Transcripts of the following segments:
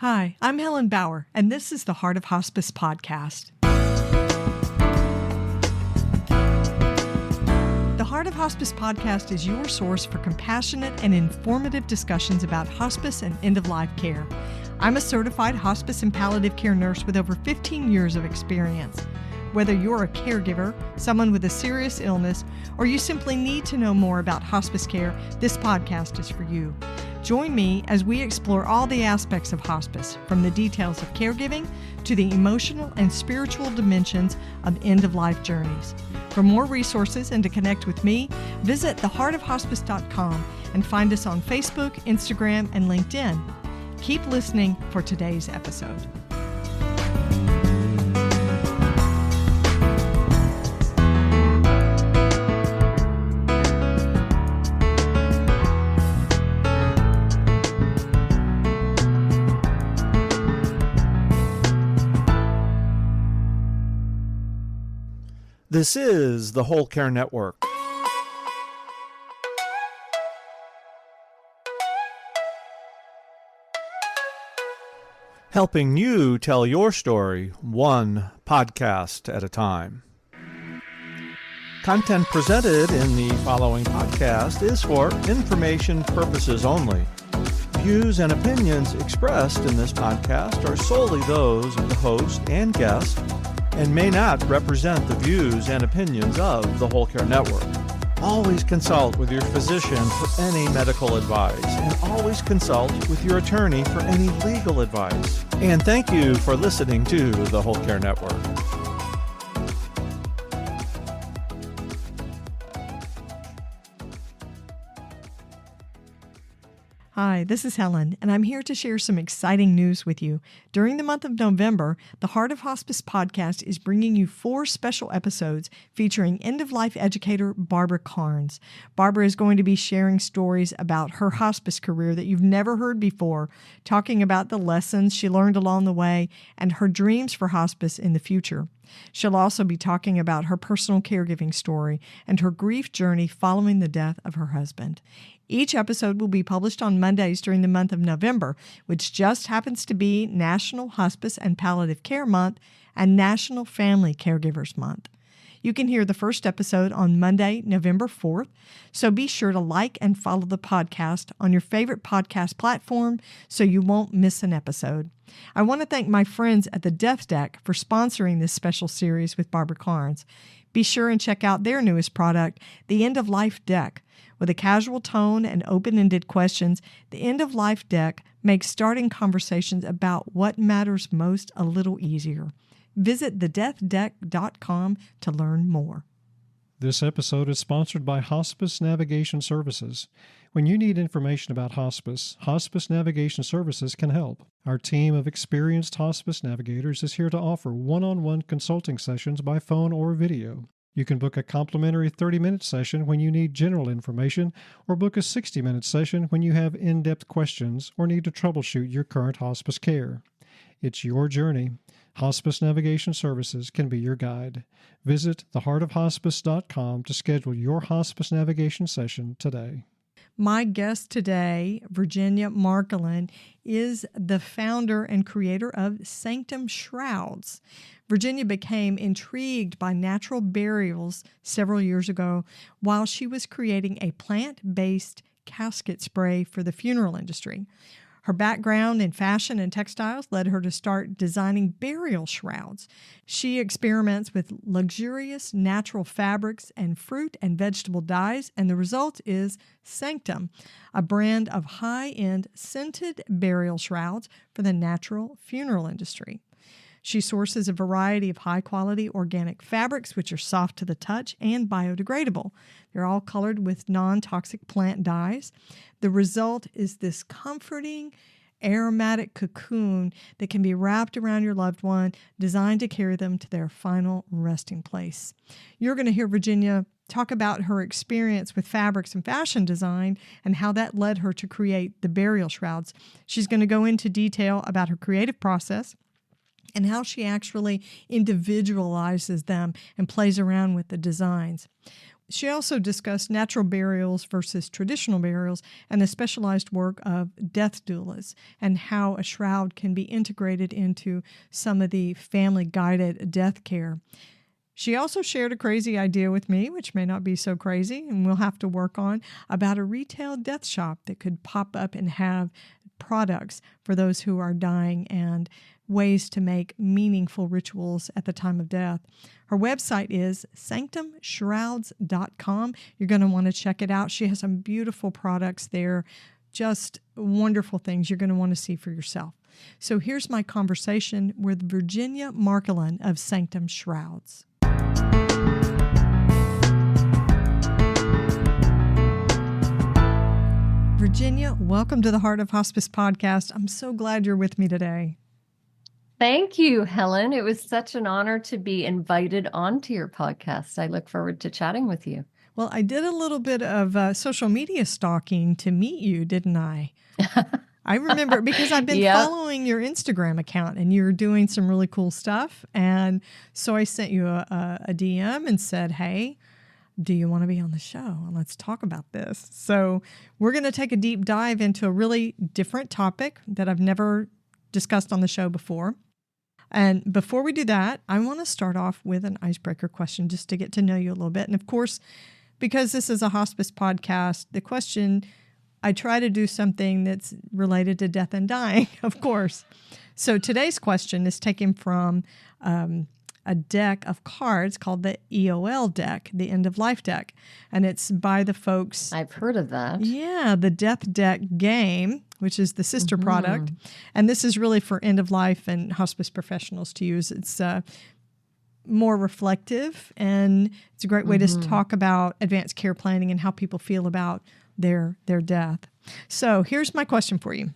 Hi, I'm Helen Bauer, and this is the Heart of Hospice podcast. The Heart of Hospice podcast is your source for compassionate and informative discussions about hospice and end-of-life care. I'm a certified hospice and palliative care nurse with over 15 years of experience. Whether you're a caregiver, someone with a serious illness, or you simply need to know more about hospice care, this podcast is for you. Join me as we explore all the aspects of hospice, from the details of caregiving to the emotional and spiritual dimensions of end-of-life journeys. For more resources and to connect with me, visit theheartofhospice.com and find us on Facebook, Instagram, and LinkedIn. Keep listening for today's episode. This is the Whole Care Network. Helping you tell your story one podcast at a time. Content presented in the following podcast is for information purposes only. Views and opinions expressed in this podcast are solely those of the host and guest and may not represent the views and opinions of the Whole Care Network. Always consult with your physician for any medical advice, and always consult with your attorney for any legal advice. And thank you for listening to the Whole Care Network. Hi, this is Helen, and I'm here to share some exciting news with you. During the month of November, the Heart of Hospice podcast is bringing you 4 special episodes featuring end-of-life educator Barbara Carnes. Barbara is going to be sharing stories about her hospice career that you've never heard before, talking about the lessons she learned along the way and her dreams for hospice in the future. She'll also be talking about her personal caregiving story and her grief journey following the death of her husband. Each episode will be published on Mondays during the month of November, which just happens to be National Hospice and Palliative Care Month and National Family Caregivers Month. You can hear the first episode on Monday, November 4th, so be sure to like and follow the podcast on your favorite podcast platform so you won't miss an episode. I want to thank my friends at the Death Deck for sponsoring this special series with Barbara Carnes. Be sure and check out their newest product, the End of Life Deck. With a casual tone and open-ended questions, the End of Life Deck makes starting conversations about what matters most a little easier. Visit thedeathdeck.com to learn more. This episode is sponsored by Hospice Navigation Services. When you need information about hospice, Hospice Navigation Services can help. Our team of experienced hospice navigators is here to offer one-on-one consulting sessions by phone or video. You can book a complimentary 30-minute session when you need general information, or book a 60-minute session when you have in-depth questions or need to troubleshoot your current hospice care. It's your journey. Hospice Navigation Services can be your guide. Visit theheartofhospice.com to schedule your hospice navigation session today. My guest today, Virginia Marcolin, is the founder and creator of Sanctum Shrouds. Virginia became intrigued by natural burials several years ago while she was creating a plant-based casket spray for the funeral industry. Her background in fashion and textiles led her to start designing burial shrouds. She experiments with luxurious natural fabrics and fruit and vegetable dyes, and the result is Sanctum, a brand of high-end scented burial shrouds for the natural funeral industry. She sources a variety of high-quality organic fabrics, which are soft to the touch and biodegradable. They're all colored with non-toxic plant dyes. The result is this comforting, aromatic cocoon that can be wrapped around your loved one, designed to carry them to their final resting place. You're going to hear Virginia talk about her experience with fabrics and fashion design and how that led her to create the burial shrouds. She's going to go into detail about her creative process and how she actually individualizes them and plays around with the designs. She also discussed natural burials versus traditional burials and the specialized work of death doulas and how a shroud can be integrated into some of the family-guided death care. She also shared a crazy idea with me, which may not be so crazy, and we'll have to work on, about a retail death shop that could pop up and have products for those who are dying and ways to make meaningful rituals at the time of death. Her website is sanctumshrouds.com. You're going to want to check it out. She has some beautiful products there, just wonderful things you're going to want to see for yourself. So here's my conversation with Virginia Marcolin of Sanctum Shrouds. Virginia, welcome to the Heart of Hospice podcast. I'm so glad you're with me today. Thank you, Helen. It was such an honor to be invited onto your podcast. I look forward to chatting with you. Well, I did a little bit of social media stalking to meet you, didn't I? I remember because I've been following your Instagram account and you're doing some really cool stuff. And so I sent you a DM and said, hey, do you want to be on the show? And let's talk about this. So we're going to take a deep dive into a really different topic that I've never discussed on the show before. And before we do that, I want to start off with an icebreaker question just to get to know you a little bit. And of course, because this is a hospice podcast, the question, I try to do something that's related to death and dying, of course. So today's question is taken from a deck of cards called the EOL deck, the End of Life deck. And it's by the folks. I've heard of that. Yeah, the Death Deck game, which is the sister product. And this is really for end of life and hospice professionals to use. It's more reflective, and it's a great way to talk about advanced care planning and how people feel about their death. So here's my question for you.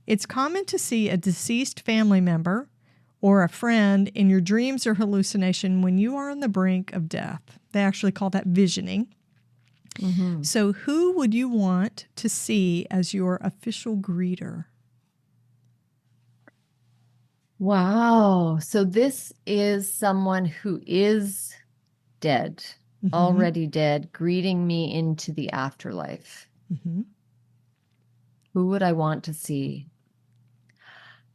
It's common to see a deceased family member or a friend in your dreams or hallucination when you are on the brink of death. They actually call that visioning. So who would you want to see as your official greeter? Wow. So this is someone who is dead, already dead, greeting me into the afterlife. Who would I want to see?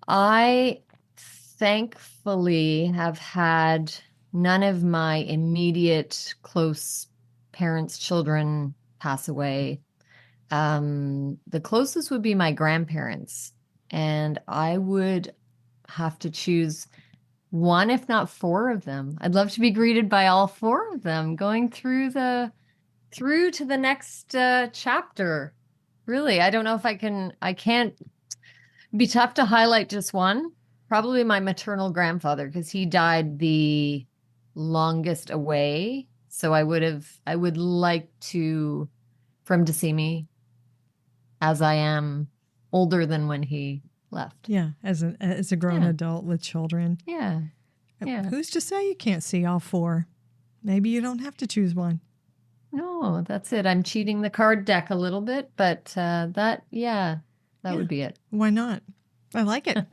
I thankfully have had none of my immediate close parents, children pass away. The closest would be my grandparents, and I would have to choose one, if not four of them. I'd love to be greeted by all four of them, going through to the next chapter. Really, I don't know if I can't. It'd be tough to highlight just one. Probably my maternal grandfather, because he died the longest away. So I would like for him to see me as I am, older than when he left. Yeah, as a grown adult with children. Yeah. Who's to say you can't see all four? Maybe you don't have to choose one. No, that's it. I'm cheating the card deck a little bit, but that would be it. Why not? I like it.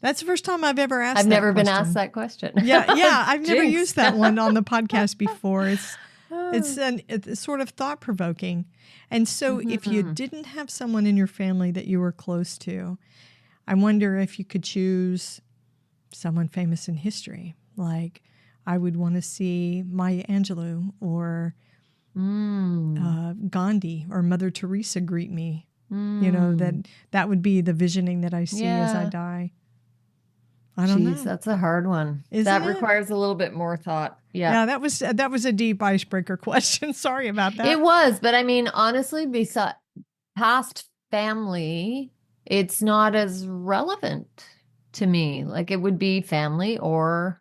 That's the first time I've ever asked. I've never been question. asked that question. Yeah, I've never used that one on the podcast before. It's sort of thought provoking. And so, if you didn't have someone in your family that you were close to, I wonder if you could choose someone famous in history. Like, I would want to see Maya Angelou or Gandhi or Mother Teresa greet me. You know, that would be the visioning that I see as I die. I don't know. That's a hard one. Isn't it? Requires a little bit more thought. Yeah, that was a deep icebreaker question. Sorry about that. It was, but I mean, honestly, besides past family, it's not as relevant to me. Like it would be family, or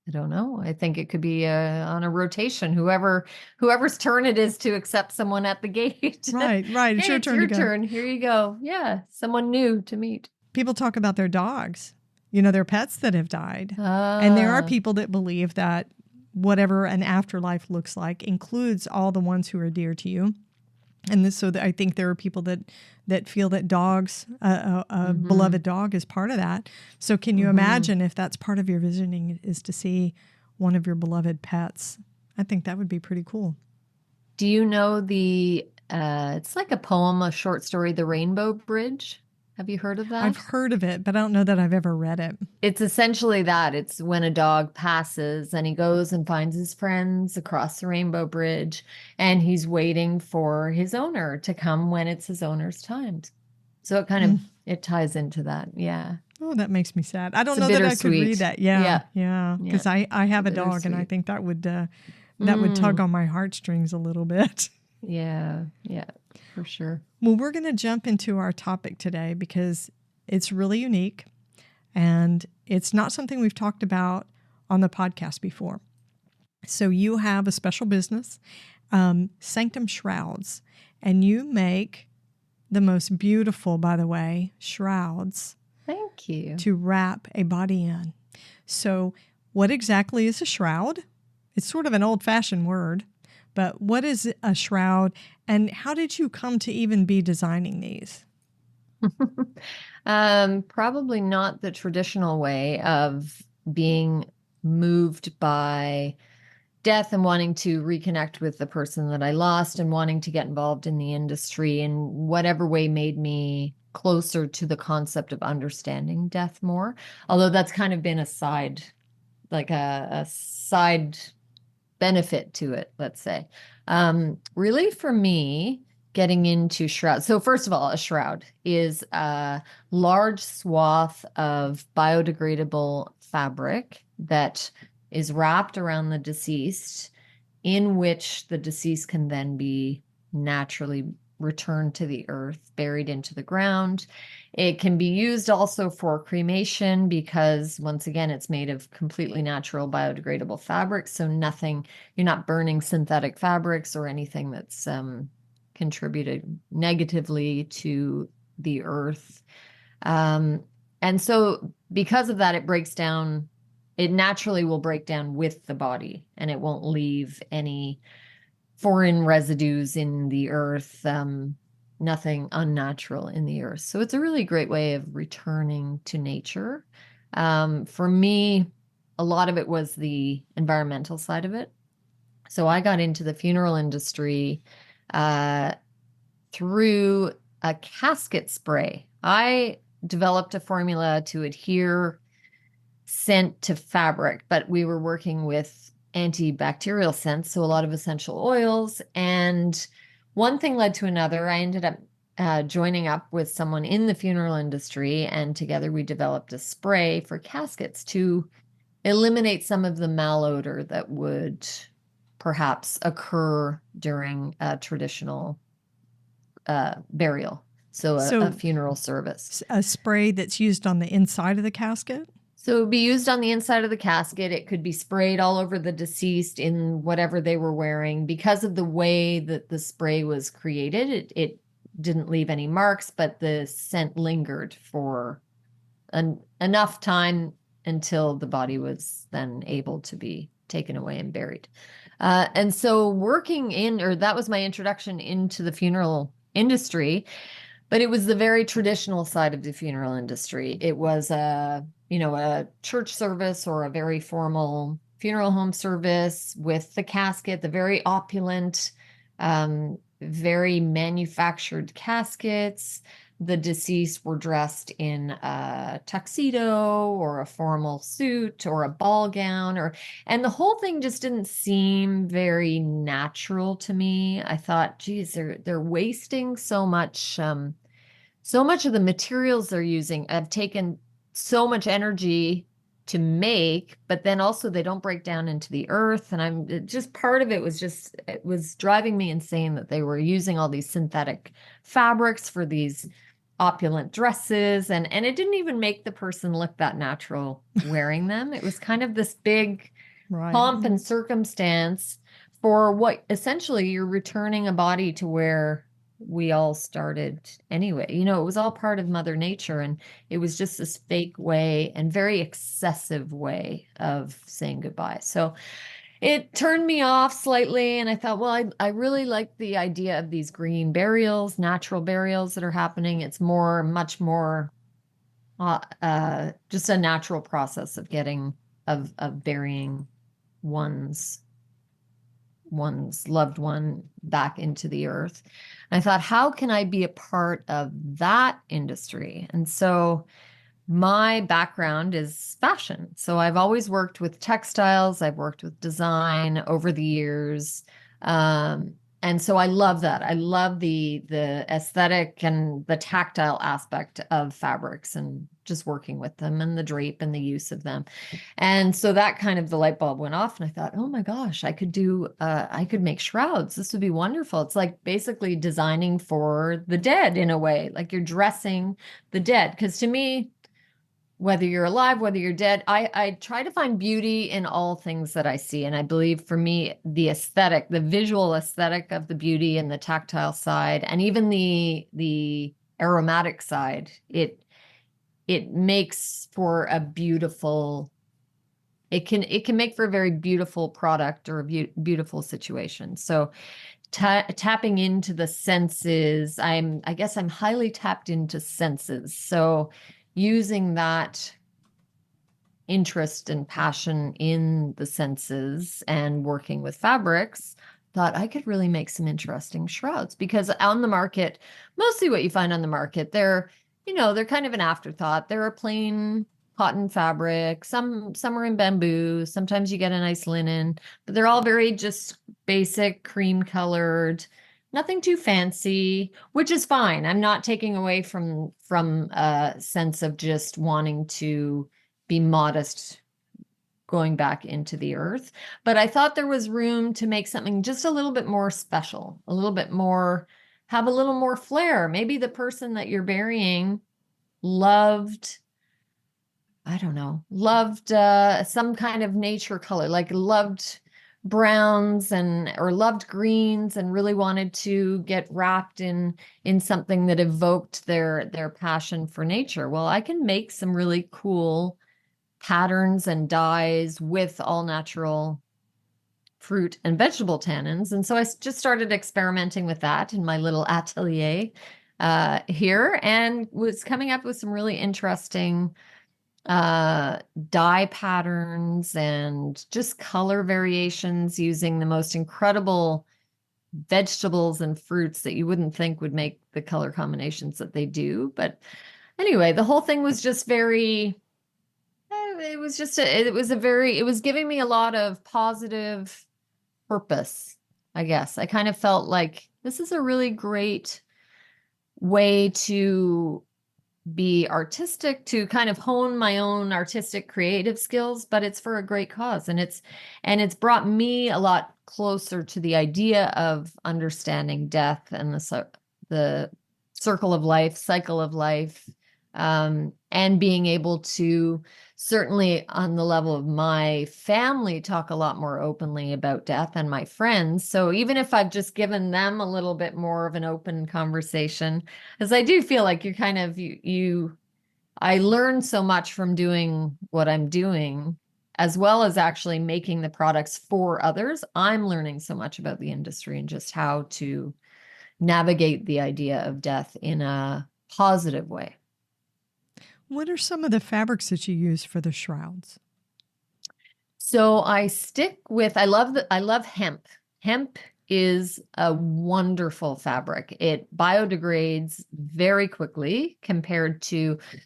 I don't know. I think it could be on a rotation. Whoever's turn it is to accept someone at the gate. Right. It's Hey, your turn. Your turn. Here you go. Yeah, someone new to meet. People talk about their dogs. Their pets that have died. And there are people that believe that whatever an afterlife looks like includes all the ones who are dear to you. And I think there are people that feel that dogs, a beloved dog is part of that. So can you imagine if that's part of your visioning is to see one of your beloved pets I think that would be pretty cool. Do you know it's like a poem, a short story, The Rainbow Bridge? Have you heard of I've that? heard of it, but I don't know that I've ever read it. It's essentially that. It's when a dog passes and he goes and finds his friends across the Rainbow Bridge, and he's waiting for his owner to come when it's his owner's time. So it kind of it ties into that. Yeah. Oh, that makes me sad. I don't It's know that I could bittersweet. read that. Yeah, Yeah. because I have a dog, and I Bittersweet. think that would tug on my heartstrings a little bit. Yeah, for sure. Well, we're going to jump into our topic today because it's really unique, and it's not something we've talked about on the podcast before. So you have a special business, Sanctum Shrouds, and you make the most beautiful, by the way, shrouds Thank you. to wrap a body in. So what exactly is a shroud? It's sort of an old-fashioned word, but what is a shroud, and how did you come to even be designing these? Probably not the traditional way of being moved by death and wanting to reconnect with the person that I lost and wanting to get involved in the industry in whatever way made me closer to the concept of understanding death more. Although that's kind of been a side, like a side benefit to it, let's say. Really, for me, getting into shrouds. So first of all, a shroud is a large swath of biodegradable fabric that is wrapped around the deceased, in which the deceased can then be naturally returned to the earth, buried into the ground. It can be used also for cremation because, once again, it's made of completely natural biodegradable fabric. So nothing, you're not burning synthetic fabrics or anything that's contributed negatively to the earth. And so because of that, it naturally will break down with the body, and it won't leave any foreign residues in the earth, nothing unnatural in the earth. So it's a really great way of returning to nature. For me, a lot of it was the environmental side of it. So I got into the funeral industry through a casket spray. I developed a formula to adhere scent to fabric, but we were working with antibacterial scents, so a lot of essential oils. And one thing led to another. I ended up joining up with someone in the funeral industry, and together we developed a spray for caskets to eliminate some of the malodor that would perhaps occur during a traditional burial, so a funeral service. A spray that's used on the inside of the casket? So it would be used on the inside of the casket. It could be sprayed all over the deceased in whatever they were wearing. Because of the way that the spray was created, it didn't leave any marks, but the scent lingered for enough time until the body was then able to be taken away and buried. And so that was my introduction into the funeral industry, but it was the very traditional side of the funeral industry. It was a church service or a very formal funeral home service with the casket, the very opulent, very manufactured caskets. The deceased were dressed in a tuxedo or a formal suit or a ball gown, and the whole thing just didn't seem very natural to me. I thought, geez, they're wasting so much of the materials they're using have taken so much energy to make, but then also they don't break down into the earth. And part of it was driving me insane that they were using all these synthetic fabrics for these opulent dresses, and it didn't even make the person look that natural wearing them. It was kind of this big pomp and circumstance for what essentially you're returning a body to where we all started anyway. It was all part of Mother Nature, and it was just this fake way and very excessive way of saying goodbye. So it turned me off slightly, and I thought, well, I really like the idea of these green burials, natural burials that are happening. It's much more just a natural process of burying one's one's loved one back into the earth. And I thought, how can I be a part of that industry? And so my background is fashion. So I've always worked with textiles. I've worked with design over the years. And so I love that. I love the aesthetic and the tactile aspect of fabrics and just working with them and the drape and the use of them. And so that kind of the light bulb went off and I thought, oh my gosh, I could make shrouds. This would be wonderful. It's like basically designing for the dead in a way, like you're dressing the dead. Because to me, whether you're alive, whether you're dead, I try to find beauty in all things that I see. And I believe for me, the aesthetic, the visual aesthetic of the beauty and the tactile side, and even the aromatic side, it makes for a beautiful, it can make for a very beautiful product or a beautiful situation. So tapping into the senses, I guess I'm highly tapped into senses. So using that interest and passion in the senses and working with fabrics, thought I could really make some interesting shrouds, because on the market, mostly what you find on the market, they're kind of an afterthought. They're a plain cotton fabric. Some are in bamboo. Sometimes you get a nice linen, but they're all very just basic cream colored. Nothing too fancy, which is fine. I'm not taking away from a sense of just wanting to be modest going back into the earth. But I thought there was room to make something just a little bit more special, a little bit more, have a little more flair. Maybe the person that you're burying loved, I don't know, loved some kind of nature color, like loved browns or loved greens and really wanted to get wrapped in something that evoked their passion for nature. Well, I can make some really cool patterns and dyes with all natural fruit and vegetable tannins. And so I just started experimenting with that in my little atelier here, and was coming up with some really interesting dye patterns and just color variations using the most incredible vegetables and fruits that you wouldn't think would make the color combinations that they do. But anyway, the whole thing was just very, it was giving me a lot of positive purpose, I guess. I kind of felt like this is a really great way to be artistic, to kind of hone my own artistic creative skills, but it's for a great cause. And it's brought me a lot closer to the idea of understanding death and the circle of life, cycle of life, and being able to, certainly on the level of my family, talk a lot more openly about death, and my friends. So even if I've just given them a little bit more of an open conversation, as I do feel like you're kind of, I learn so much from doing what I'm doing, as well as actually making the products for others. I'm learning so much about the industry and just how to navigate the idea of death in a positive way. What are some of the fabrics that you use for the shrouds? So I love hemp. Hemp is a wonderful fabric. It biodegrades very quickly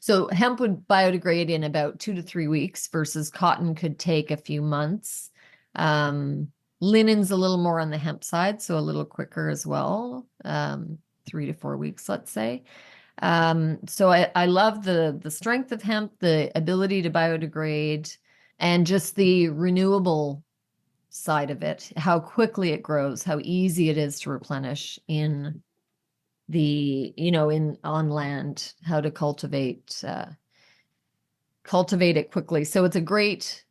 so hemp would biodegrade in about 2 to 3 weeks versus cotton could take a few months. Linen's a little more on the hemp side, so a little quicker as well, 3 to 4 weeks, let's say. So I love the strength of hemp, the ability to biodegrade, and just the renewable side of it, how quickly it grows, how easy it is to replenish on land, how to cultivate it quickly. So it's a great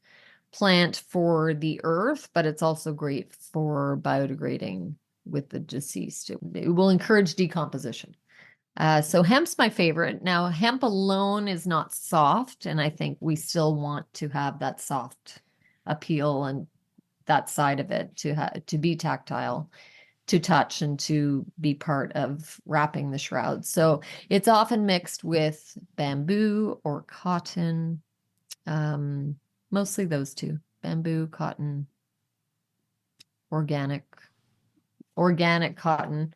plant for the earth, but it's also great for biodegrading with the deceased. It will encourage decomposition. So hemp's my favorite. Now, hemp alone is not soft, and I think we still want to have that soft appeal and that side of it to be tactile, to touch, and to be part of wrapping the shroud. So it's often mixed with bamboo or cotton, mostly those two, bamboo, cotton, organic cotton.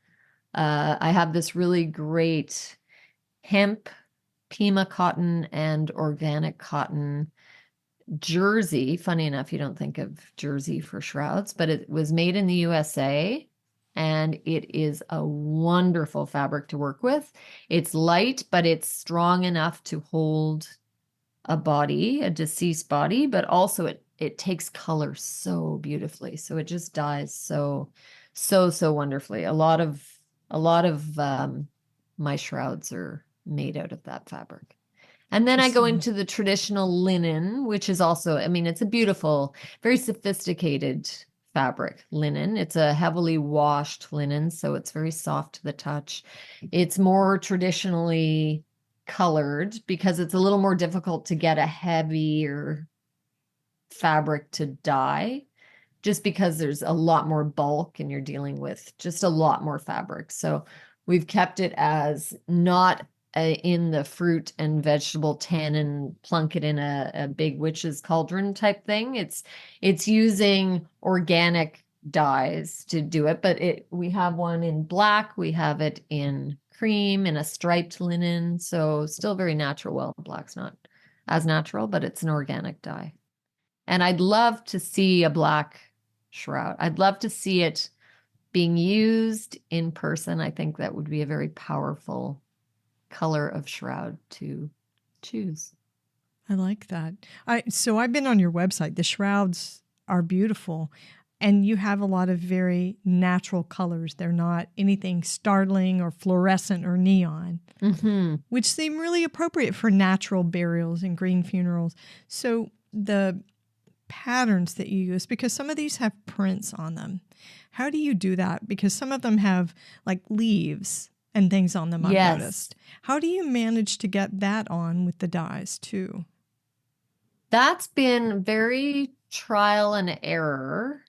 I have this really great hemp, Pima cotton, and organic cotton jersey. Funny enough, you don't think of jersey for Shrouds, but it was made in the USA, and it is a wonderful fabric to work with. It's light, but it's strong enough to hold a body, a deceased body, but also it takes color so beautifully. So it just dyes so wonderfully. A lot of my Shrouds are made out of that fabric. And then I go into the traditional linen, which is also, I mean, it's a beautiful, very sophisticated fabric linen. It's a heavily washed linen, so it's very soft to the touch. It's more traditionally colored because it's a little more difficult to get a heavier fabric to dye, just because there's a lot more bulk and you're dealing with just a lot more fabric. So we've kept it as not in the fruit and vegetable tin and plunk it in a big witch's cauldron type thing. It's using organic dyes to do it, but we have one in black, we have it in cream, in a striped linen, so still very natural. Well, black's not as natural, but it's an organic dye. And I'd love to see a black shroud. I'd love to see it being used in person. I think that would be a very powerful color of shroud to choose. I like that. So I've been on your website. The shrouds are beautiful, and you have a lot of very natural colors. They're not anything startling or fluorescent or neon, which seem really appropriate for natural burials and green funerals. So the patterns that you use, because some of these have prints on them, how do you do that? Because some of them have like leaves and things on them, I've noticed. How do you manage to get that on with the dyes too? That's been very trial and error.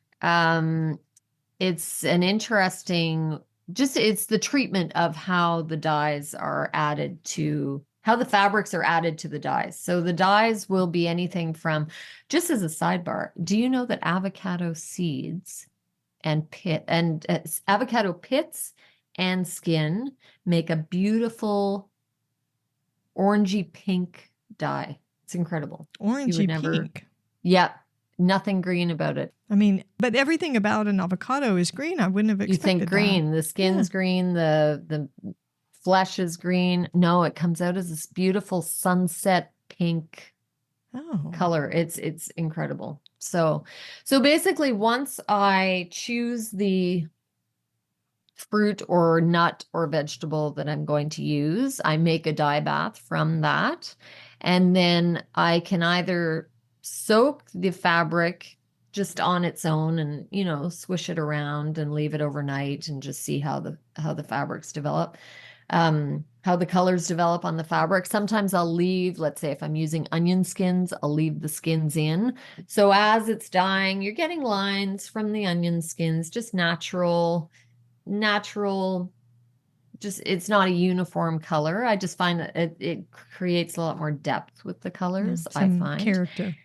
It's an interesting, it's the treatment of how the dyes are added to, how the fabrics are added to the dyes. So the dyes will be anything from, just as a sidebar, do you know that avocado seeds and avocado pits and skin make a beautiful orangey pink dye? It's incredible. Orangey pink. Yeah, nothing green about it. I mean, but everything about an avocado is green. I wouldn't have expected that. You think green, the skin's green, the flesh is green. No, it comes out as this beautiful sunset pink color. It's incredible. So basically, once I choose the fruit or nut or vegetable that I'm going to use, I make a dye bath from that. And then I can either soak the fabric just on its own and, swish it around and leave it overnight and just see how the fabrics develop, how the colors develop on the fabric. Sometimes I'll leave, let's say if I'm using onion skins, I'll leave the skins in. So as it's dyeing, you're getting lines from the onion skins, just natural, just, it's not a uniform color. I just find that it creates a lot more depth with the colors. I find character.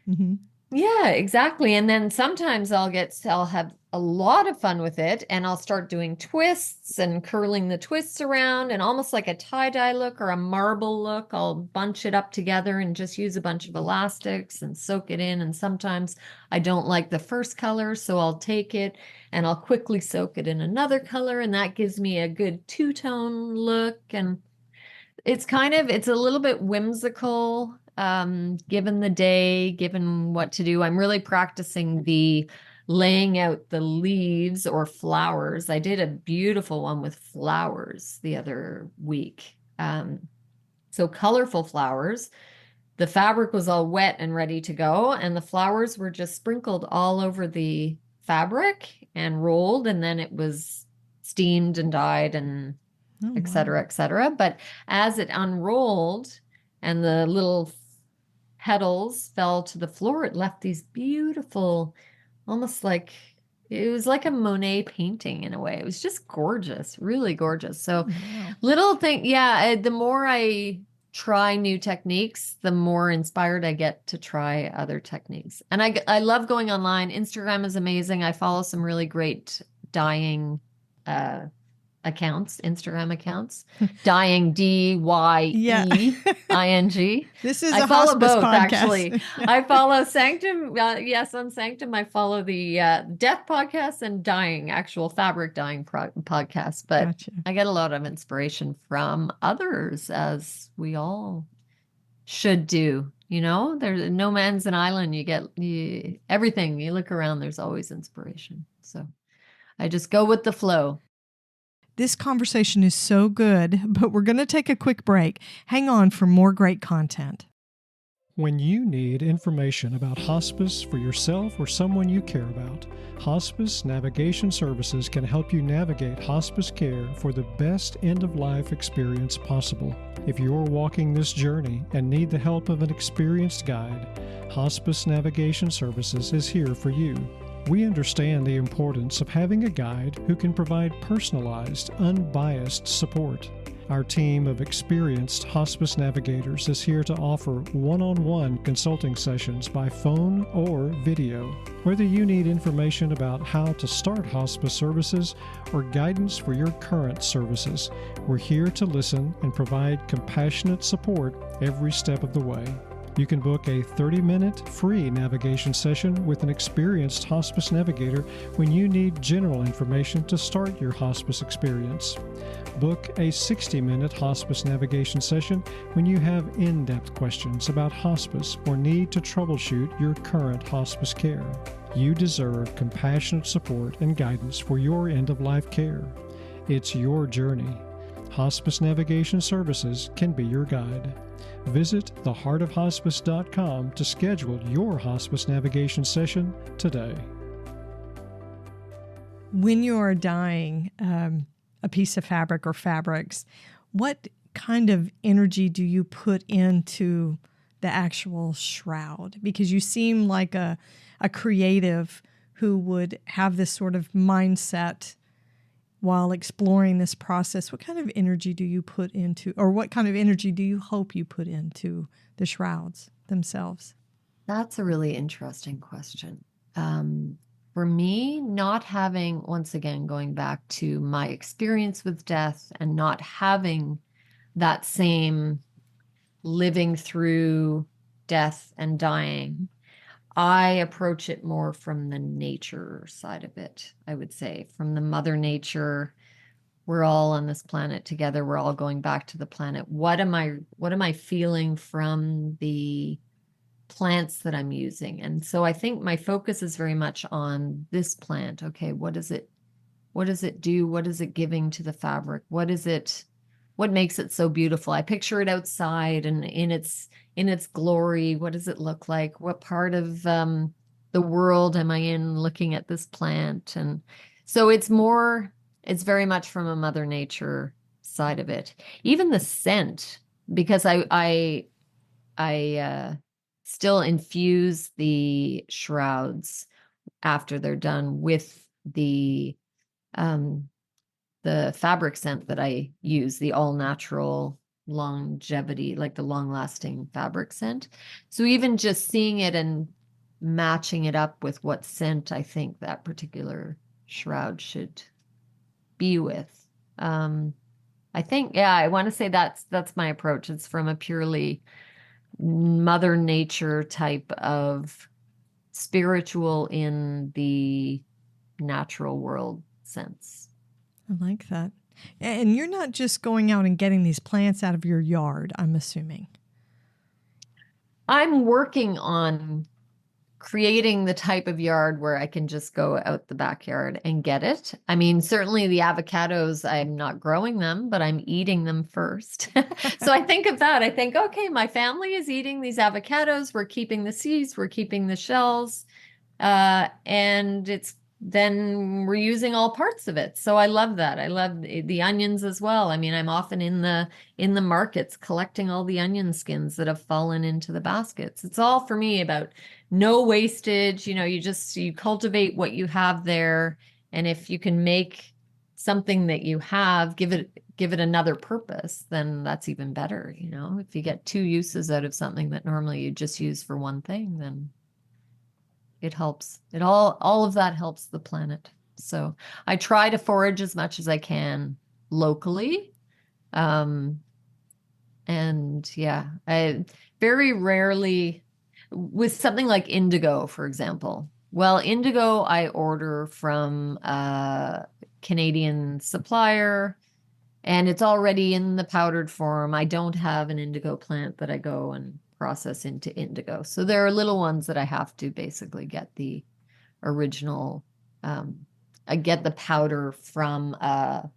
Yeah, exactly. And then sometimes I'll have a lot of fun with it, and I'll start doing twists and curling the twists around, and almost like a tie-dye look or a marble look. I'll bunch it up together and just use a bunch of elastics and soak it in. And sometimes I don't like the first color, so I'll take it and I'll quickly soak it in another color, and that gives me a good two-tone look. And it's a little bit whimsical, given the day, given what to do. I'm really practicing the laying out the leaves or flowers. I did a beautiful one with flowers the other week. So colorful flowers. The fabric was all wet and ready to go, and the flowers were just sprinkled all over the fabric and rolled, and then it was steamed and dyed and et cetera, et cetera. But as it unrolled and the little petals fell to the floor, it left these beautiful, almost like, it was like a Monet painting in a way. It was just gorgeous, really gorgeous. So little thing, the more I try new techniques, the more inspired I get to try other techniques. And I love going online. Instagram is amazing. I follow some really great dyeing Instagram accounts. Dyeing, DYEING. This is I a follow hospice both, podcast. actually. I follow Sanctum. Yes, on Sanctum, I follow the death podcast and dyeing, actual fabric dyeing podcast. But Gotcha. I get a lot of inspiration from others, as we all should do. There's no man's an island. You get everything. You look around, there's always inspiration. So I just go with the flow. This conversation is so good, but we're going to take a quick break. Hang on for more great content. When you need information about hospice for yourself or someone you care about, Hospice Navigation Services can help you navigate hospice care for the best end-of-life experience possible. If you're walking this journey and need the help of an experienced guide, Hospice Navigation Services is here for you. We understand the importance of having a guide who can provide personalized, unbiased support. Our team of experienced hospice navigators is here to offer one-on-one consulting sessions by phone or video. Whether you need information about how to start hospice services or guidance for your current services, we're here to listen and provide compassionate support every step of the way. You can book a 30-minute free navigation session with an experienced hospice navigator when you need general information to start your hospice experience. Book a 60-minute hospice navigation session when you have in-depth questions about hospice or need to troubleshoot your current hospice care. You deserve compassionate support and guidance for your end-of-life care. It's your journey. Hospice Navigation Services can be your guide. Visit theheartofhospice.com to schedule your hospice navigation session today. When you are dyeing a piece of fabric or fabrics, what kind of energy do you put into the actual shroud? Because you seem like a creative who would have this sort of mindset while exploring this process. What kind of energy do you put into, or what kind of energy do you hope you put into the shrouds themselves? That's a really interesting question. For me, not having, once again, going back to my experience with death and not having that same living through death and dying, I approach it more from the nature side of it, I would say, from the mother nature. We're all on this planet together. We're all going back to the planet. What am I feeling from the plants that I'm using? And so I think my focus is very much on this plant. Okay, what does it do? What is it giving to the fabric? What makes it so beautiful? I picture it outside and in its glory. What does it look like? What part of the world am I in looking at this plant? And so it's very much from a mother nature side of it. Even the scent, because I still infuse the shrouds after they're done with the fabric scent that I use, the all natural longevity, like the long lasting fabric scent. So even just seeing it and matching it up with what scent I think that particular shroud should be with. I think, I want to say that's my approach. It's from a purely mother nature type of spiritual in the natural world sense. I like that. And you're not just going out and getting these plants out of your yard, I'm assuming. I'm working on creating the type of yard where I can just go out the backyard and get it. I mean, certainly the avocados, I'm not growing them, but I'm eating them first. So I think of that. I think, okay, my family is eating these avocados. We're keeping the seeds, we're keeping the shells, and then we're using all parts of it. So I love that. I love the onions as well. I mean, I'm often in the markets collecting all the onion skins that have fallen into the baskets. It's all for me about no wastage. You cultivate what you have there. And if you can make something that you have, give it another purpose, then that's even better. If you get 2 uses out of something that normally you just use for one thing, then it helps. It all of that helps the planet. So I try to forage as much as I can locally. And yeah, I very rarely, with something like indigo, for example. Well, indigo I order from a Canadian supplier, and it's already in the powdered form. I don't have an indigo plant that I go and process into indigo. So there are little ones that I have to basically get the original, I get the powder from a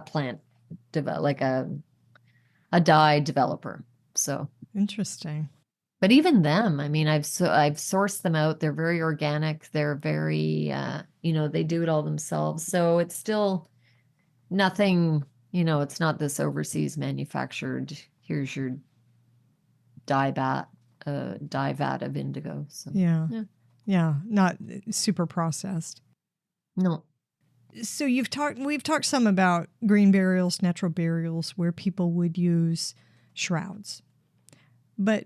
plant, like a dye developer. So Interesting. but even them, I mean, I've sourced them out. They're very organic. They're very, they do it all themselves. So it's still nothing, it's not this overseas manufactured, here's your dye vat of indigo. So Yeah. Not super processed. no. So we've talked some about green burials, natural burials, where people would use shrouds. But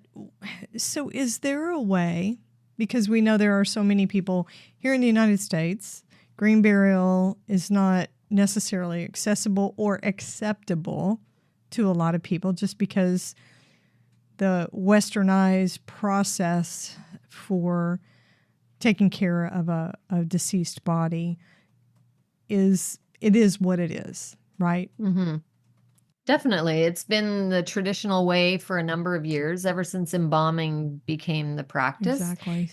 so is there a way, because we know there are so many people here in the United States, green burial is not necessarily accessible or acceptable to a lot of people just because the westernized process for taking care of a deceased body is what it is, right? Mm-hmm. Definitely. It's been the traditional way for a number of years, ever since embalming became the practice. Exactly.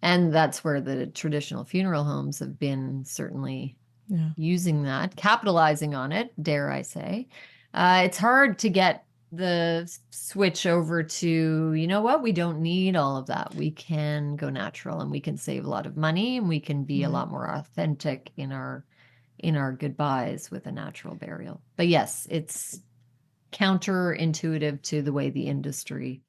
And that's where the traditional funeral homes have been certainly using that, capitalizing on it, dare I say. It's hard to get the switch over to, you know what, we don't need all of that. We can go natural, and we can save a lot of money, and we can be a lot more authentic in our goodbyes with a natural burial. But yes, it's counterintuitive to the way the industry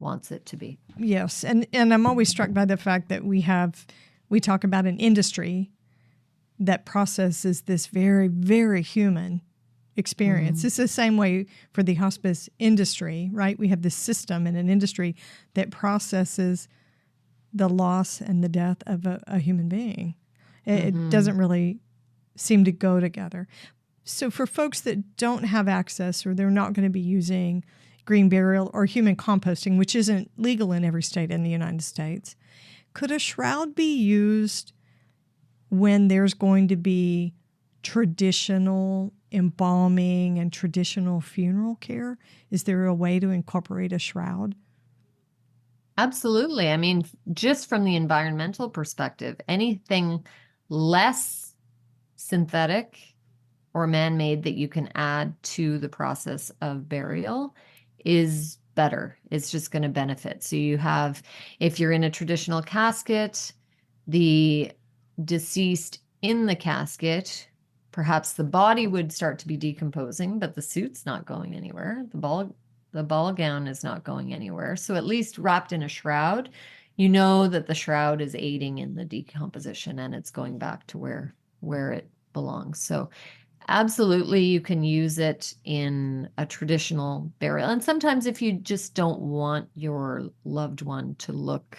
wants it to be. Yes, and I'm always struck by the fact that we talk about an industry that processes this very, very human experience. It's the same way for the hospice industry, right? We have this system in an industry that processes the loss and the death of a human being. It doesn't really seem to go together. So for folks that don't have access, or they're not going to be using green burial or human composting, which isn't legal in every state in the United States, could a shroud be used when there's going to be traditional embalming and traditional funeral care? Is there a way to incorporate a shroud? Absolutely. I mean, just from the environmental perspective, anything less synthetic or man-made that you can add to the process of burial is better. It's just going to benefit. So if you're in a traditional casket, the deceased in the casket, perhaps the body would start to be decomposing, but the suit's not going anywhere. The ball gown is not going anywhere. So at least wrapped in a shroud, you know that the shroud is aiding in the decomposition, and it's going back to where it belongs. So absolutely, you can use it in a traditional burial. And sometimes if you just don't want your loved one to look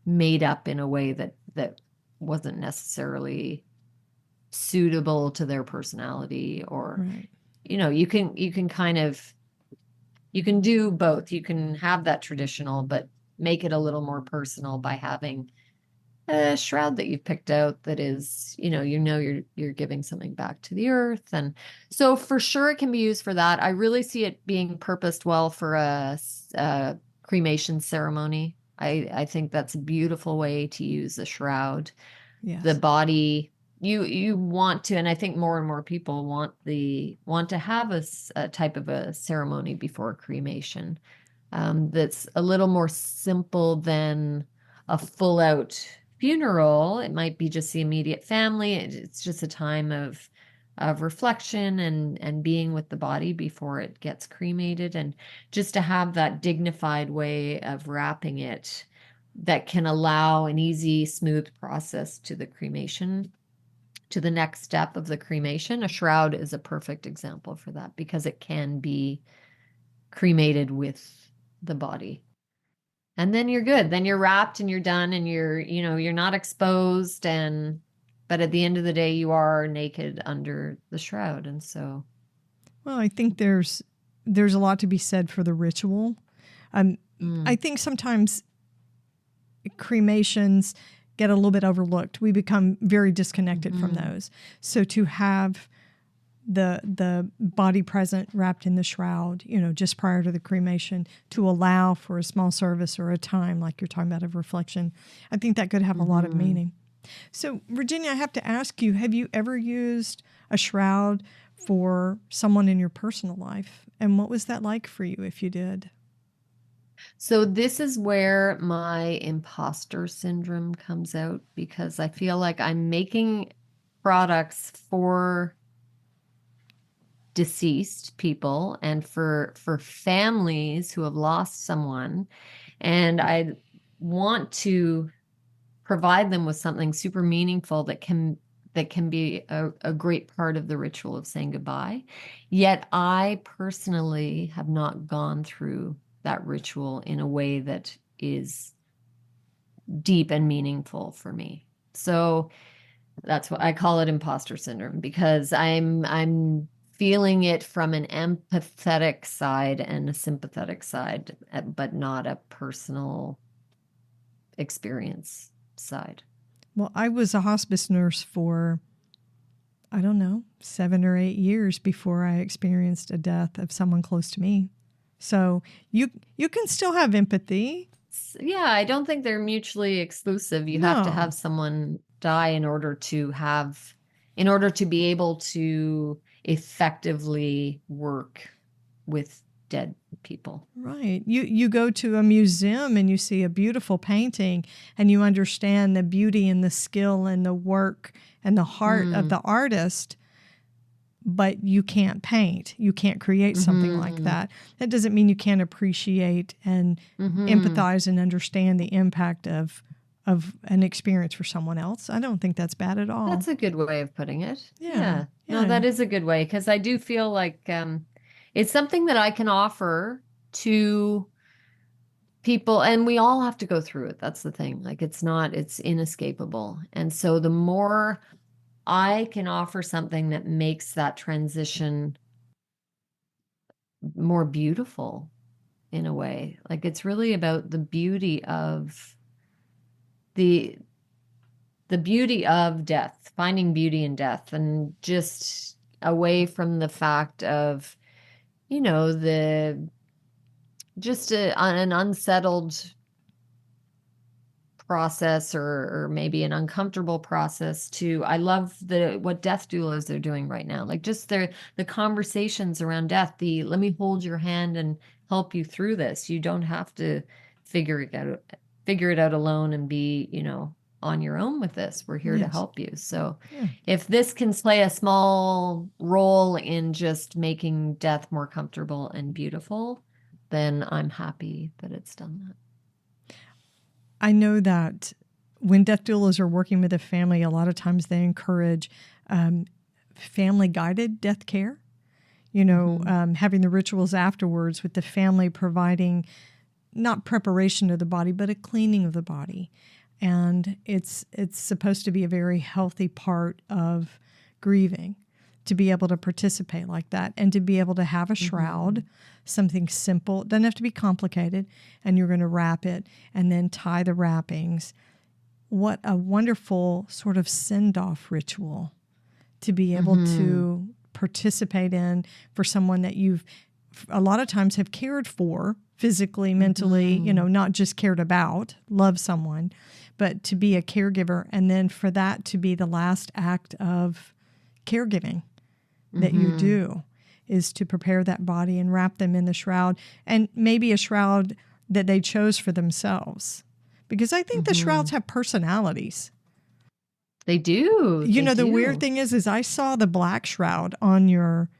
made up in a way that wasn't necessarily suitable to their personality, or you can kind of, you can do both. You can have that traditional, but make it a little more personal by having a shroud that you've picked out that is, you're giving something back to the earth. And so for sure it can be used for that. I really see it being purposed well for a cremation ceremony. I think that's a beautiful way to use a shroud. Yes. The body, you want to, and I think more and more people want to have a type of a ceremony before cremation that's a little more simple than a full out funeral. It might be just the immediate family. It's just a time of reflection and being with the body before it gets cremated, and just to have that dignified way of wrapping it that can allow an easy, smooth process to the cremation to the next step of the cremation. A shroud is a perfect example for that because it can be cremated with the body. And then you're good. Then you're wrapped and you're done and you're not exposed, but at the end of the day you are naked under the shroud. And so, well, I think there's a lot to be said for the ritual. I think sometimes cremations get a little bit overlooked. We become very disconnected from those. So to have the body present wrapped in the shroud, just prior to the cremation, to allow for a small service or a time like you're talking about of reflection, I think that could have a lot of meaning. So, Virginia, I have to ask you, have you ever used a shroud for someone in your personal life? And what was that like for you if you did? So this is where my imposter syndrome comes out, because I feel like I'm making products for deceased people and for families who have lost someone, and I want to provide them with something super meaningful that can be a great part of the ritual of saying goodbye. Yet I personally have not gone through that ritual in a way that is deep and meaningful for me. So that's what I call it, imposter syndrome, because I'm feeling it from an empathetic side and a sympathetic side, but not a personal experience side. Well, I was a hospice nurse for, 7 or 8 years before I experienced a death of someone close to me. So you can still have empathy. Yeah, I don't think they're mutually exclusive. You have to have someone die in order to be able to effectively work with dead people. Right. You go to a museum and you see a beautiful painting and you understand the beauty and the skill and the work and the heart of the artist, but you can't paint. You can't create something like that. That doesn't mean you can't appreciate and empathize and understand the impact of an experience for someone else. I don't think that's bad at all. That's a good way of putting it. Yeah. No, that is a good way, because I do feel like it's something that I can offer to people, and we all have to go through it. That's the thing. Like, it's inescapable. And so the more I can offer something that makes that transition more beautiful in a way, like, it's really about the beauty of the beauty of death, finding beauty in death, and just away from the fact of, an unsettled process or maybe an uncomfortable process, to I love what death doulas are doing right now. Like, just the conversations around death, let me hold your hand and help you through this. You don't have to figure it out alone and be, on your own with this. We're here to help you. So if this can play a small role in just making death more comfortable and beautiful, then I'm happy that it's done that. I know that when death doulas are working with a family, a lot of times they encourage family-guided death care. Having the rituals afterwards with the family providing not preparation of the body, but a cleaning of the body. And it's supposed to be a very healthy part of grieving, to be able to participate like that and to be able to have a shroud, something simple. It doesn't have to be complicated, and you're going to wrap it and then tie the wrappings. What a wonderful sort of send-off ritual to be able to participate in for someone that you've a lot of times have cared for physically, mentally, not just cared about, love someone, but to be a caregiver, and then for that to be the last act of caregiving that you do is to prepare that body and wrap them in the shroud, and maybe a shroud that they chose for themselves. Because I think the shrouds have personalities. They do. The weird thing is I saw the black shroud on your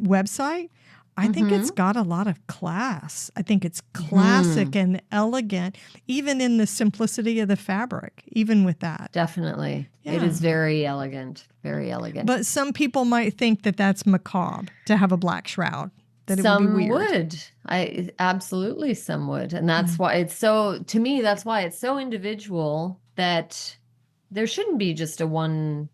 website. I think it's got a lot of class. I think it's classic and elegant, even in the simplicity of the fabric, even with that. Definitely. Yeah. It is very elegant, very elegant. But some people might think that that's macabre to have a black shroud, that it would be weird. Absolutely some would. And that's why it's so, to me, that's why it's so individual that there shouldn't be just a one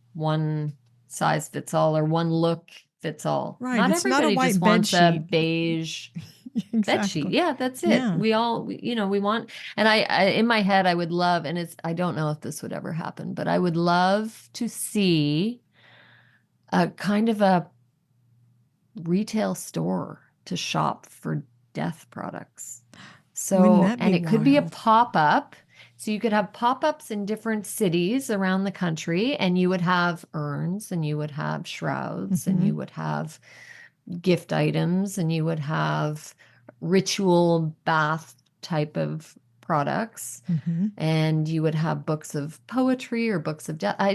size fits all or one look fits all. Right. Not It's everybody not a white just bed wants a sheet. beige Exactly. bed sheet. Yeah, that's it. Yeah. We all, we want, and I in my head, I would love, and I don't know if this would ever happen, but I would love to see a kind of a retail store to shop for death products. Wouldn't So, that and be it could be a wild? pop-up. So you could have pop-ups in different cities around the country, and you would have urns, and you would have shrouds, and you would have gift items, and you would have ritual bath type of products, and you would have books of poetry or books of death. I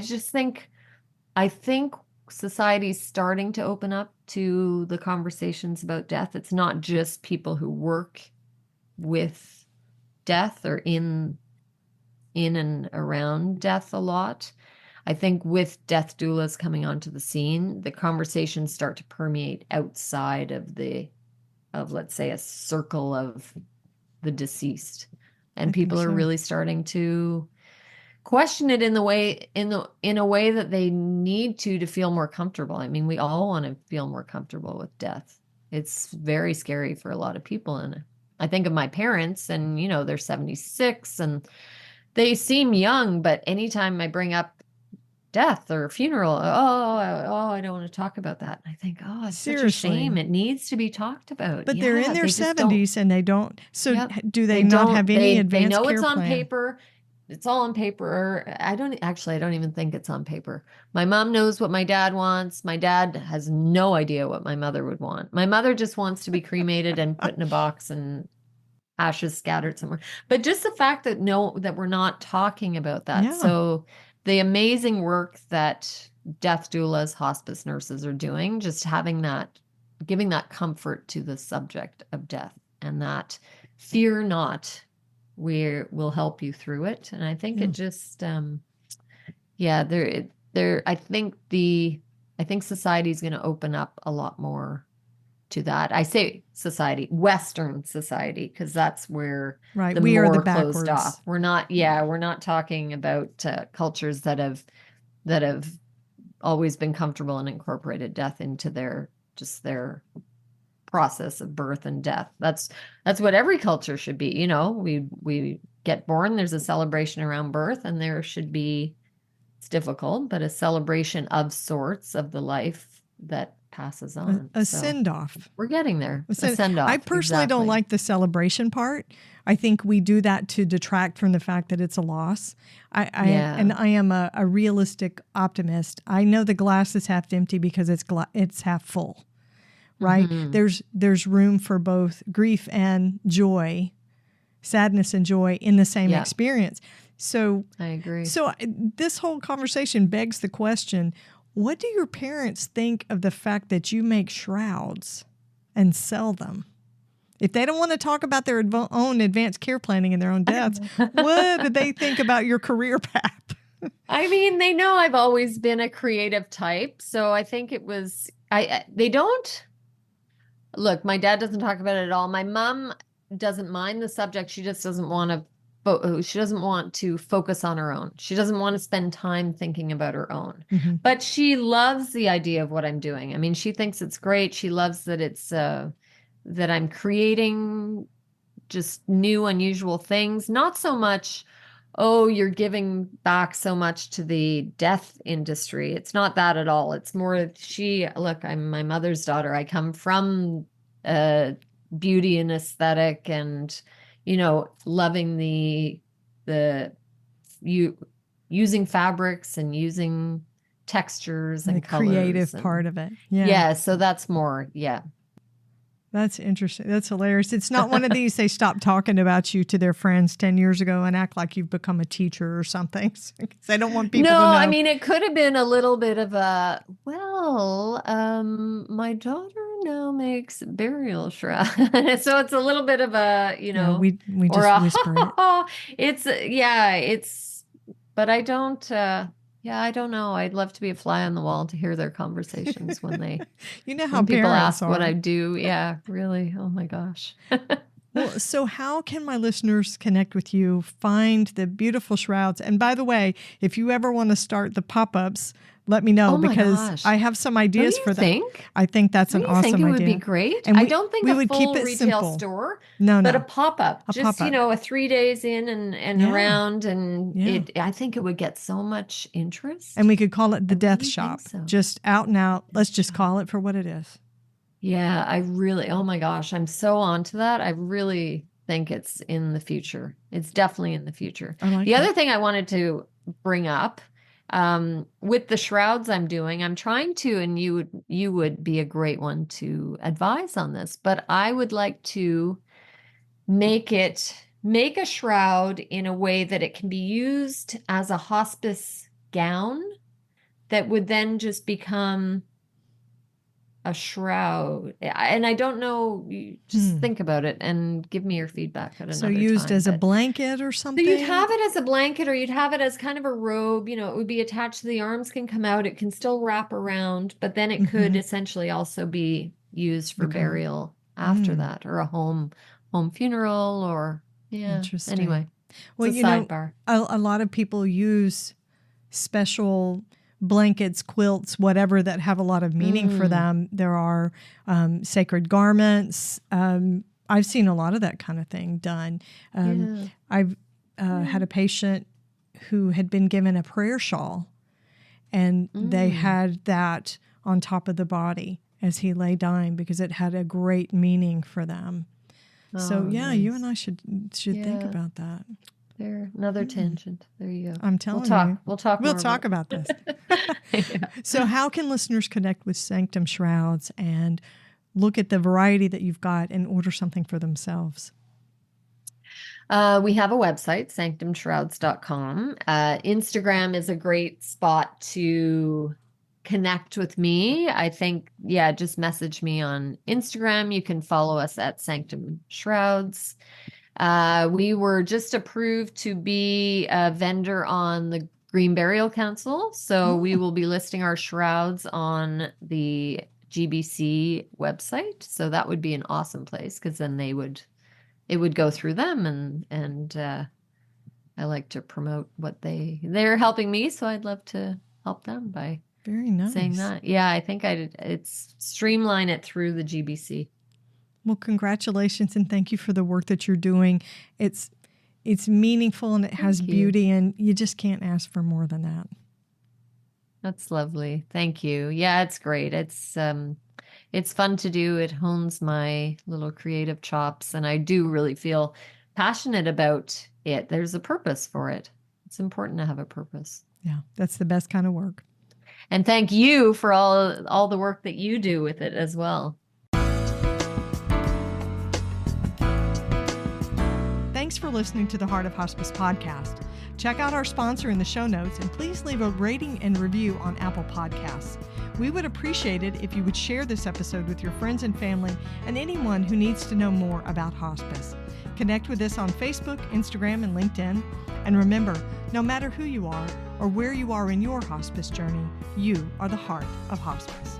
think society's starting to open up to the conversations about death. It's not just people who work with death or in and around death a lot. I think with death doulas coming onto the scene, the conversations start to permeate outside of let's say a circle of the deceased, and people are really starting to question it in a way that they need to feel more comfortable. I mean, we all want to feel more comfortable with death. It's very scary for a lot of people, and I think of my parents, and they're 76 and they seem young, but anytime I bring up death or a funeral, I don't want to talk about that. And I think, it's Seriously. such a shame. It needs to be talked about. But they're in their they just don't. 70s and they don't. So Yep. do they not have any advanced They know care it's on plan? paper. It's all on paper. I don't even think it's on paper. My mom knows what my dad wants. My dad has no idea what my mother would want. My mother just wants to be cremated and put in a box and ashes scattered somewhere. But just the fact that we're not talking about that. Yeah. So the amazing work that death doulas, hospice nurses are doing, just giving that comfort to the subject of death, and that fear not, we'll help you through it. And I think it just, I think society is going to open up a lot more to that. I say society, Western society, because that's where we are the closed backwards. off. We're not talking about cultures that have always been comfortable and incorporated death into their process of birth and death. That's what every culture should be. We get born, there's a celebration around birth, and there should be, it's difficult, but a celebration of sorts of the life that passes on. A send-off. We're getting there. A send-off. I personally don't like the celebration part. I think we do that to detract from the fact that it's a loss. I am a realistic optimist. I know the glass is half empty because it's half full, right? There's room for both grief and joy, sadness and joy in the same experience. So I agree. So this whole conversation begs the question, what do your parents think of the fact that you make shrouds and sell them? If they don't want to talk about their own advanced care planning and their own deaths, what do they think about your career path? I mean, they know I've always been a creative type. So I think it was, they don't, look, my dad doesn't talk about it at all. My mom doesn't mind the subject. She just doesn't want to focus on her own. She doesn't want to spend time thinking about her own. But she loves the idea of what I'm doing. I mean, she thinks it's great. She loves that it's that I'm creating just new, unusual things. Not so much, you're giving back so much to the death industry. It's not that at all. It's more, I'm my mother's daughter. I come from beauty and aesthetic and loving using fabrics and using textures and the colors. Creative part of it. Yeah. Yeah. So that's more. Yeah. That's interesting. That's hilarious. It's not one of these, they stop talking about you to their friends 10 years ago and act like you've become a teacher or something. They don't want people to know. No, I mean, it could have been a little bit of my daughter now makes burial shroud? So it's a little bit of a, Yeah, we or just a, whisper it. but I don't, I don't know. I'd love to be a fly on the wall to hear their conversations You know how when people parents ask what are. I do. Yeah, really. Oh my gosh. Well, so how can my listeners connect with you, find the beautiful shrouds? And by the way, if you ever want to start the pop-ups, let me know Oh my because gosh. I have some Don't ideas you for that. think? I think that's Don't an you think awesome it would be idea. great? And I don't think we a would keep full it retail simple. store, No, but no. a pop-up. A Just, pop-up. a 3 days in and Yeah. around, and Yeah. I think it would get so much interest. And we could call it the I death really shop. think so. Just out and out. Let's just shop. call it for what it is. Yeah, oh my gosh, I'm so onto that. I really think it's in the future. It's definitely in the future. I like The it. other thing I wanted to bring up, with the shrouds I'm doing, I'm trying to, and you would be a great one to advise on this, but I would like to make a shroud in a way that it can be used as a hospice gown that would then just become a shroud. And I don't know, you just think about it and give me your feedback at So another used time. as a But blanket or so something? you'd have it as a blanket, or you'd have it as kind of a robe, it would be attached to the arms, can come out, it can still wrap around, but then it could essentially also be used for burial after that, or a home funeral, or Interesting. Anyway, Well, it's a sidebar. A lot of people use special blankets, quilts, whatever, that have a lot of meaning for them. There are sacred garments. I've seen a lot of that kind of thing done. I've had a patient who had been given a prayer shawl, and they had that on top of the body as he lay dying because it had a great meaning for them. So Nice. you and I should think about that. There, another tangent. There you go. I'm telling you. We'll talk about this. So how can listeners connect with Sanctum Shrouds and look at the variety that you've got and order something for themselves? We have a website, sanctumshrouds.com. Instagram is a great spot to connect with me. I think, just message me on Instagram. You can follow us at Sanctum Shrouds. We were just approved to be a vendor on the Green Burial Council. So we will be listing our shrouds on the GBC website. So that would be an awesome place, because then it would go through them, and I like to promote what they're helping me. So I'd love to help them by very nice saying that. Yeah, I think it's streamline it through the GBC. Well, congratulations, and thank you for the work that you're doing. It's meaningful, and it has beauty, and you just can't ask for more than that. That's lovely. Thank you. Yeah, it's great. It's fun to do. It hones my little creative chops, and I do really feel passionate about it. There's a purpose for it. It's important to have a purpose. Yeah, that's the best kind of work. And thank you for all the work that you do with it as well. Thanks for listening to the Heart of Hospice podcast. Check out our sponsor in the show notes, and please leave a rating and review on Apple Podcasts. We would appreciate it if you would share this episode with your friends and family and anyone who needs to know more about hospice. Connect with us on Facebook, Instagram, and LinkedIn. And remember, no matter who you are or where you are in your hospice journey, you are the heart of hospice.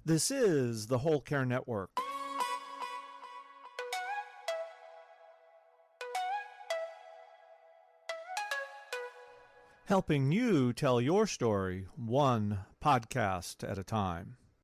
This is the Whole Care Network. Helping you tell your story one podcast at a time.